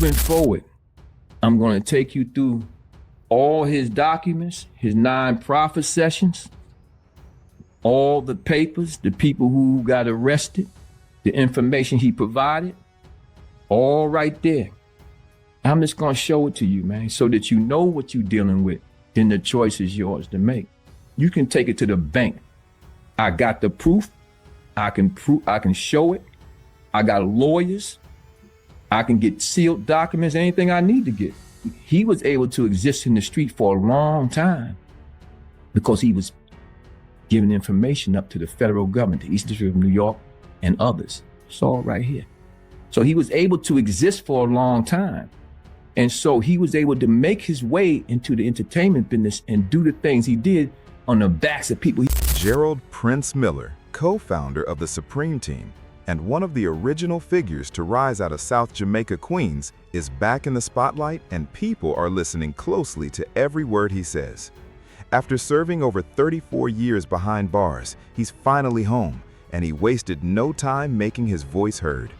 Moving forward, I'm going to take you through all his documents, his non-profit sessions, all the papers, the people who got arrested, the information he provided, all right there. I'm just going to show it to you, man, so that you know what you're dealing with. Then the choice is yours to make. You can take it to the bank. I got the proof. I can show it. I got lawyers. I can get sealed documents, anything I need to get. He was able to exist in the street for a long time because he was giving information up to the federal government, the Eastern District of New York and others. It's all right here. So he was able to exist for a long time. And so he was able to make his way into the entertainment business and do the things he did on the backs of people. Gerald Prince Miller, co-founder of the Supreme Team and one of the original figures to rise out of South Jamaica, Queens, is back in the spotlight, and people are listening closely to every word he says. After serving over 34 years behind bars, he's finally home, and he wasted no time making his voice heard.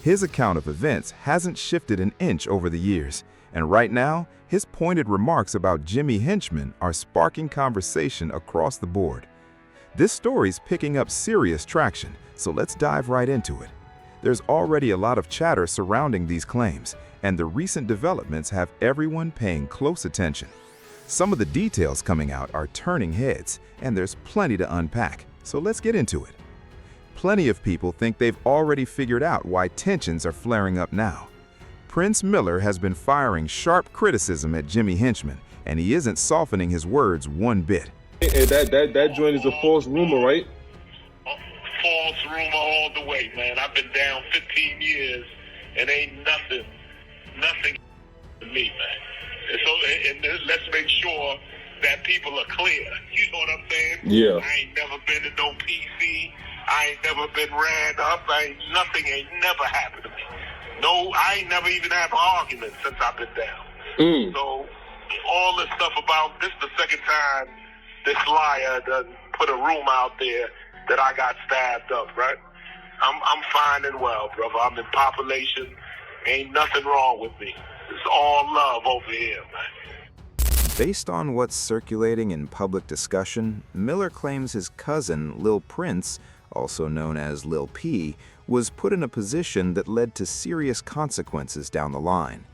His account of events hasn't shifted an inch over the years, and right now, his pointed remarks about Jimmy Henchman are sparking conversation across the board. This story's picking up serious traction, so let's dive right into it. There's already a lot of chatter surrounding these claims, and the recent developments have everyone paying close attention. Some of the details coming out are turning heads, and there's plenty to unpack, so let's get into it. Plenty of people think they've already figured out why tensions are flaring up now. Prince Miller has been firing sharp criticism at Jimmy Henchman, and he isn't softening his words one bit. That joint is a false rumor, right? False rumor all the way, man. I've been down 15 years, and ain't nothing to me, man. And so, let's make sure that people are clear. You know what I'm saying? Yeah. I ain't never been to no PC. I ain't never been ran up. Nothing ain't never happened to me. No, I ain't never even had an argument since I've been down. So all this stuff about this the second time this liar done put a rumor out there that I got stabbed up, right? I'm fine and well, brother. I'm in population. Ain't nothing wrong with me. It's all love over here, man. Based on what's circulating in public discussion, Miller claims his cousin, Lil Prince, also known as Lil P, was put in a position that led to serious consequences down the line.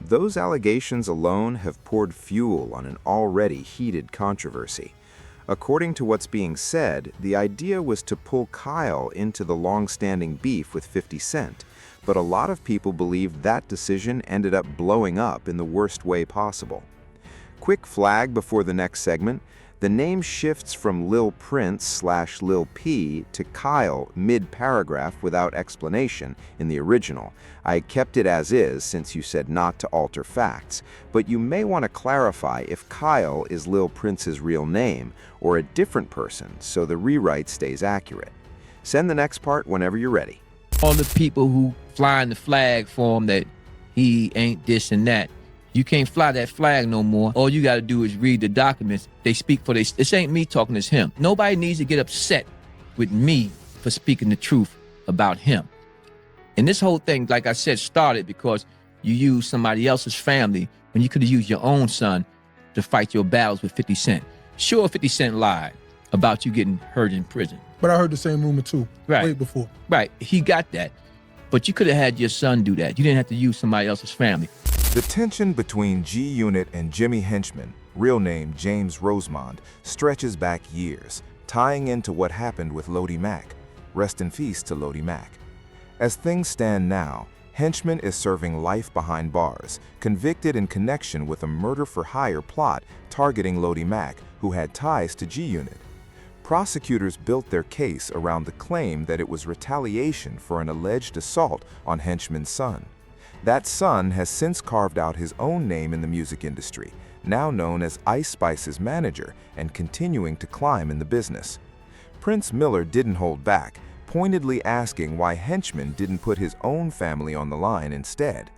Those allegations alone have poured fuel on an already heated controversy. According to what's being said, the idea was to pull Kyle into the long-standing beef with 50 Cent, but a lot of people believe that decision ended up blowing up in the worst way possible. Quick flag before the next segment: the name shifts from Lil Prince/Lil P to Kyle mid-paragraph without explanation in the original. I kept it as is since you said not to alter facts, but you may want to clarify if Kyle is Lil Prince's real name or a different person so the rewrite stays accurate. Send the next part whenever you're ready. All the people who flying the flag for him that he ain't this and that, you can't fly that flag no more. All you got to do is read the documents. They speak for this. This ain't me talking, it's him. Nobody needs to get upset with me for speaking the truth about him. And this whole thing, like I said, started because you used somebody else's family when you could have used your own son to fight your battles with 50 Cent. Sure, 50 Cent lied about you getting hurt in prison. But I heard the same rumor too, Right. way before. Right, he got that. But you could have had your son do that. You didn't have to use somebody else's family. The tension between G-Unit and Jimmy Henchman, real name James Rosemond, stretches back years, tying into what happened with Lodi Mack. Rest in peace to Lodi Mack. As things stand now, Henchman is serving life behind bars, convicted in connection with a murder-for-hire plot targeting Lodi Mack, who had ties to G-Unit. Prosecutors built their case around the claim that it was retaliation for an alleged assault on Henchman's son. That son has since carved out his own name in the music industry, now known as Ice Spice's manager and continuing to climb in the business. Prince Miller didn't hold back, pointedly asking why Henchman didn't put his own family on the line instead.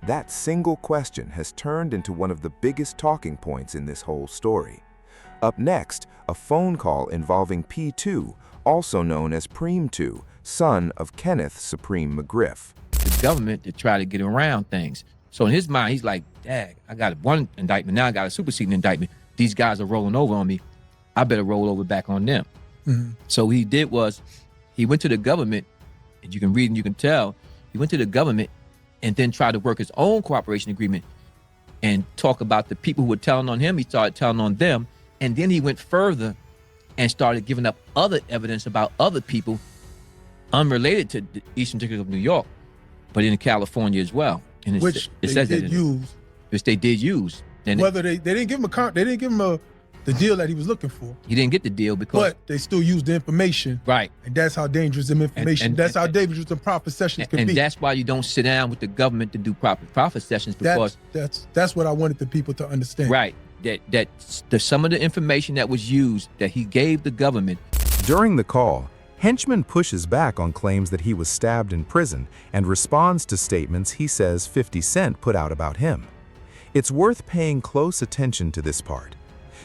That single question has turned into one of the biggest talking points in this whole story. Up next, a phone call involving P2, also known as Preem 2, son of Kenneth Supreme McGriff. The government to try to get around things. So in his mind, he's like, dang, I got one indictment. Now I got a superseding indictment. These guys are rolling over on me. I better roll over back on them. So what he did was he went to the government, and you can read and you can tell, he went to the government and then tried to work his own cooperation agreement and talk about the people who were telling on him. He started telling on them. And then he went further and started giving up other evidence about other people unrelated to the Eastern District of New York, but in California as well. And Which it they says did that use. which they did use. And Whether they didn't give him the deal that he was looking for, he didn't get the deal because but they still used the information. right. And that's how dangerous them information. That's how dangerous the profit sessions can And be. that's why you don't sit down with the government to do profit sessions, because That's what I wanted the people to understand. right, that some of the information that was used that he gave the government. During the call, Henchman pushes back on claims that he was stabbed in prison and responds to statements he says 50 Cent put out about him. It's worth paying close attention to this part.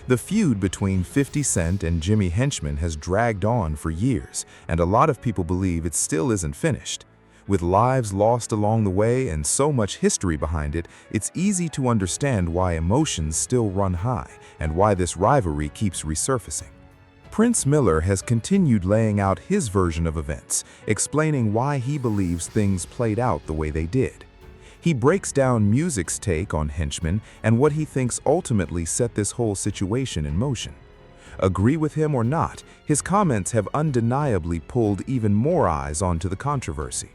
The feud between 50 Cent and Jimmy Henchman has dragged on for years, and a lot of people believe it still isn't finished. With lives lost along the way and so much history behind it, it's easy to understand why emotions still run high and why this rivalry keeps resurfacing. Prince Miller has continued laying out his version of events, explaining why he believes things played out the way they did. He breaks down Music's take on Henchman and what he thinks ultimately set this whole situation in motion. Agree with him or not, his comments have undeniably pulled even more eyes onto the controversy.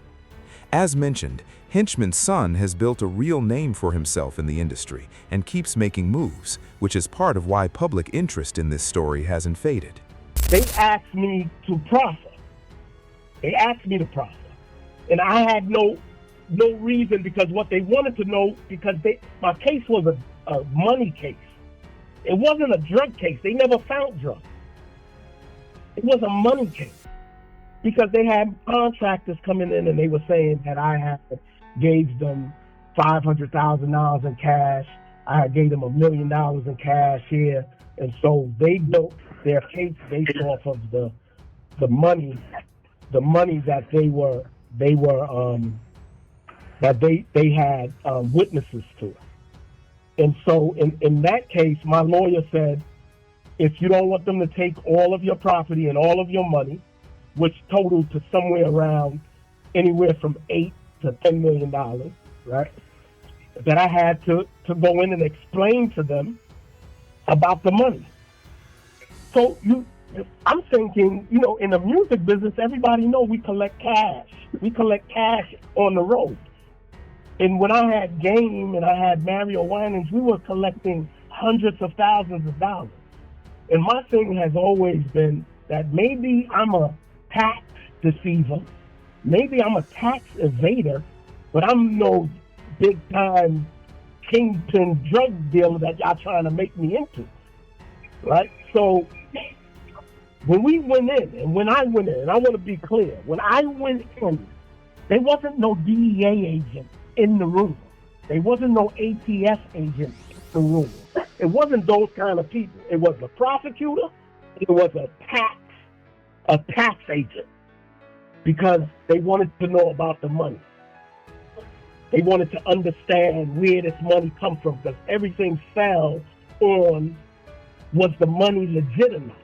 As mentioned, Henchman's son has built a real name for himself in the industry and keeps making moves, which is part of why public interest in this story hasn't faded. They asked me to profit. They asked me to profit. And I had no reason, because what they wanted to know, because my case was a money case. It wasn't a drug case. They never found drugs. It was a money case, because they had contractors coming in and they were saying that I had gave them $500,000 in cash. I had gave them $1 million in cash here. And so they built their case based off of the money that they had witnesses to it. And so in that case, my lawyer said, if you don't want them to take all of your property and all of your money, which totaled to somewhere around anywhere from $8 to $10 million, right? That I had to go in and explain to them about the money. So I'm thinking, in the music business, everybody knows we collect cash. We collect cash on the road. And when I had Game and I had Mario Winans, we were collecting hundreds of thousands of dollars. And my thing has always been that maybe I'm a tax deceiver, maybe I'm a tax evader, but I'm no big time kingpin drug dealer that y'all trying to make me into, right? So when we went in, and when I went in, and I want to be clear, when I went in, there wasn't no DEA agent in the room. There wasn't no ATF agent in the room. It wasn't those kind of people. It was the prosecutor. It was a tax agent, because they wanted to know about the money. They wanted to understand where this money come from, because everything fell on, was the money legitimate?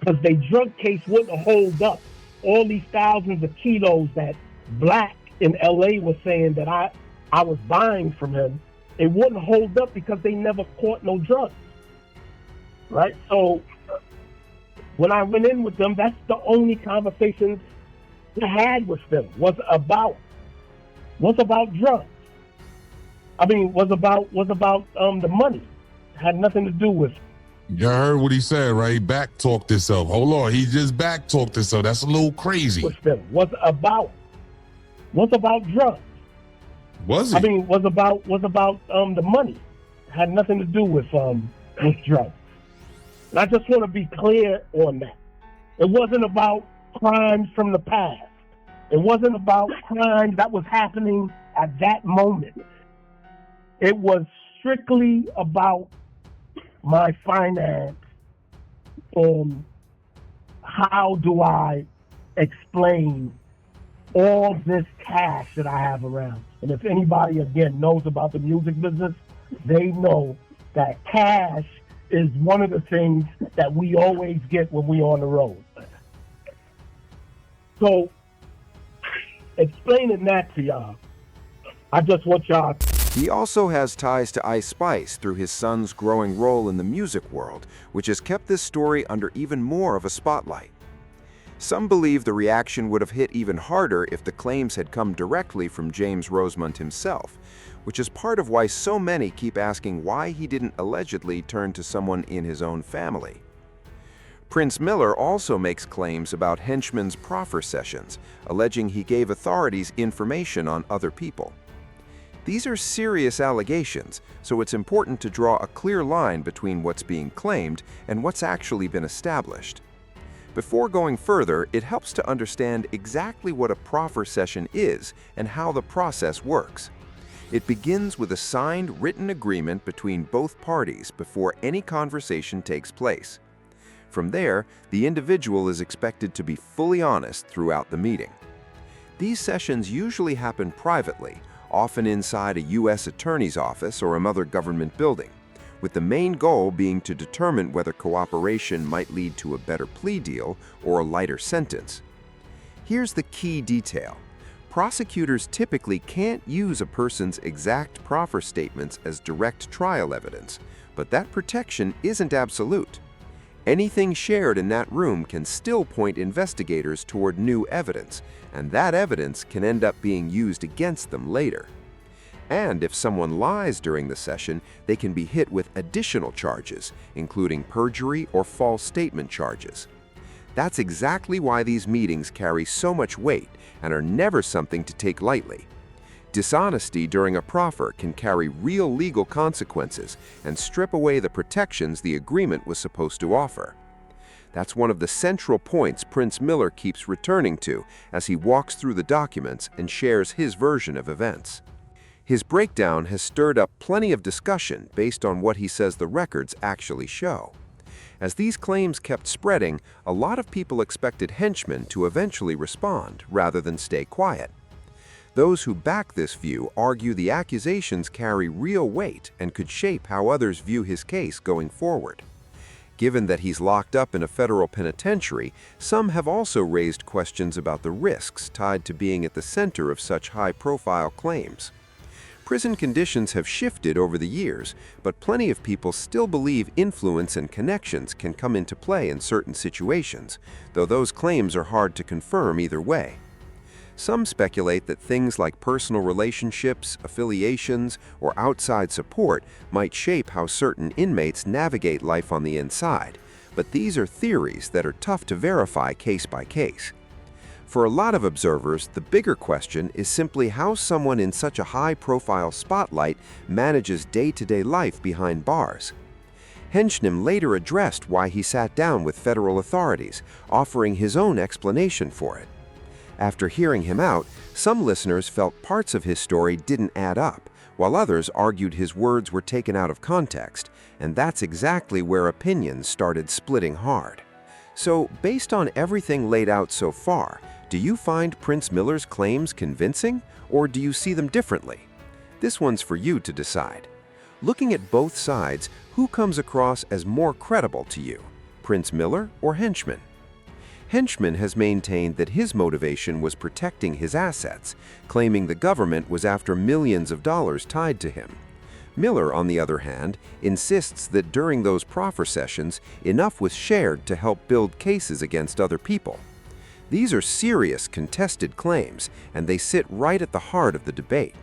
Because their drug case wouldn't hold up. All these thousands of kilos that Black in LA was saying that I was buying from him, it wouldn't hold up because they never caught no drugs, right? So when I went in with them, that's the only conversation I had with them was about drugs. I mean, was about the money. It had nothing to do with. You heard what he said, right? He back-talked himself. Hold on, he just back-talked himself. That's a little crazy. With them was about drugs. Was he? I mean, was about the money. It had nothing to do with drugs. And I just want to be clear on that. It wasn't about crimes from the past. It wasn't about crimes that was happening at that moment. It was strictly about my finance and how do I explain all this cash that I have around. And if anybody, again, knows about the music business, they know that cash is one of the things that we always get when we're on the road. So, explaining that to y'all, I just want y'all. He also has ties to Ice Spice through his son's growing role in the music world, which has kept this story under even more of a spotlight. Some believe the reaction would have hit even harder if the claims had come directly from James Rosemont himself, which is part of why so many keep asking why he didn't allegedly turn to someone in his own family. Prince Miller also makes claims about Henchman's proffer sessions, alleging he gave authorities information on other people. These are serious allegations, so it's important to draw a clear line between what's being claimed and what's actually been established. Before going further, it helps to understand exactly what a proffer session is and how the process works. It begins with a signed written agreement between both parties before any conversation takes place. From there, the individual is expected to be fully honest throughout the meeting. These sessions usually happen privately, often inside a U.S. attorney's office or another government building, with the main goal being to determine whether cooperation might lead to a better plea deal or a lighter sentence. Here's the key detail. Prosecutors typically can't use a person's exact proffer statements as direct trial evidence, but that protection isn't absolute. Anything shared in that room can still point investigators toward new evidence, and that evidence can end up being used against them later. And if someone lies during the session, they can be hit with additional charges, including perjury or false statement charges. That's exactly why these meetings carry so much weight and are never something to take lightly. Dishonesty during a proffer can carry real legal consequences and strip away the protections the agreement was supposed to offer. That's one of the central points Prince Miller keeps returning to as he walks through the documents and shares his version of events. His breakdown has stirred up plenty of discussion based on what he says the records actually show. As these claims kept spreading, a lot of people expected Henchman to eventually respond rather than stay quiet. Those who back this view argue the accusations carry real weight and could shape how others view his case going forward. Given that he's locked up in a federal penitentiary, some have also raised questions about the risks tied to being at the center of such high-profile claims. Prison conditions have shifted over the years, but plenty of people still believe influence and connections can come into play in certain situations, though those claims are hard to confirm either way. Some speculate that things like personal relationships, affiliations, or outside support might shape how certain inmates navigate life on the inside, but these are theories that are tough to verify case by case. For a lot of observers, the bigger question is simply how someone in such a high-profile spotlight manages day-to-day life behind bars. Henchman later addressed why he sat down with federal authorities, offering his own explanation for it. After hearing him out, some listeners felt parts of his story didn't add up, while others argued his words were taken out of context, and that's exactly where opinions started splitting hard. So, based on everything laid out so far, do you find Prince Miller's claims convincing, or do you see them differently? This one's for you to decide. Looking at both sides, who comes across as more credible to you, Prince Miller or Henchman? Henchman has maintained that his motivation was protecting his assets, claiming the government was after millions of dollars tied to him. Miller, on the other hand, insists that during those proffer sessions, enough was shared to help build cases against other people. These are serious, contested claims, and they sit right at the heart of the debate.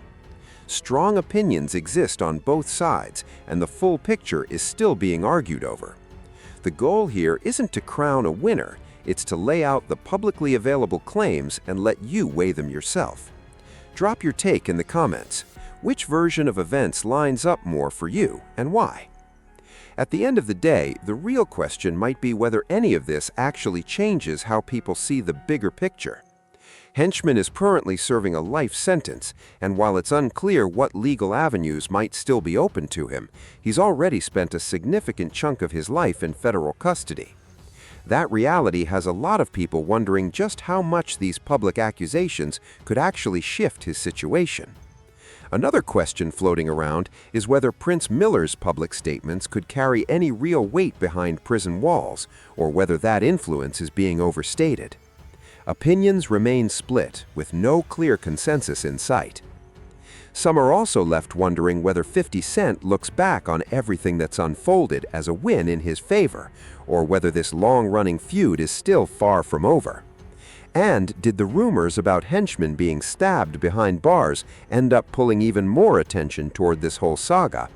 Strong opinions exist on both sides, and the full picture is still being argued over. The goal here isn't to crown a winner, it's to lay out the publicly available claims and let you weigh them yourself. Drop your take in the comments. Which version of events lines up more for you, and why? At the end of the day, the real question might be whether any of this actually changes how people see the bigger picture. Henchman is currently serving a life sentence, and while it's unclear what legal avenues might still be open to him, he's already spent a significant chunk of his life in federal custody. That reality has a lot of people wondering just how much these public accusations could actually shift his situation. Another question floating around is whether Prince Miller's public statements could carry any real weight behind prison walls, or whether that influence is being overstated. Opinions remain split, with no clear consensus in sight. Some are also left wondering whether 50 Cent looks back on everything that's unfolded as a win in his favor, or whether this long-running feud is still far from over. And did the rumors about Henchman being stabbed behind bars end up pulling even more attention toward this whole saga?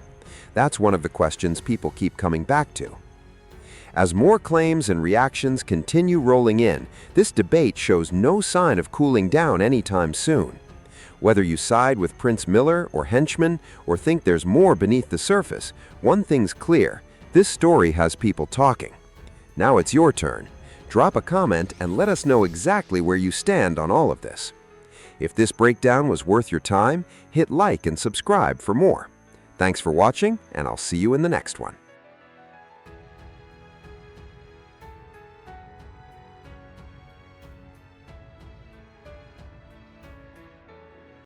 That's one of the questions people keep coming back to. As more claims and reactions continue rolling in, this debate shows no sign of cooling down anytime soon. Whether you side with Prince Miller or Henchman, or think there's more beneath the surface, one thing's clear: this story has people talking. Now it's your turn. Drop a comment and let us know exactly where you stand on all of this. If this breakdown was worth your time, hit like and subscribe for more. Thanks for watching, and I'll see you in the next one.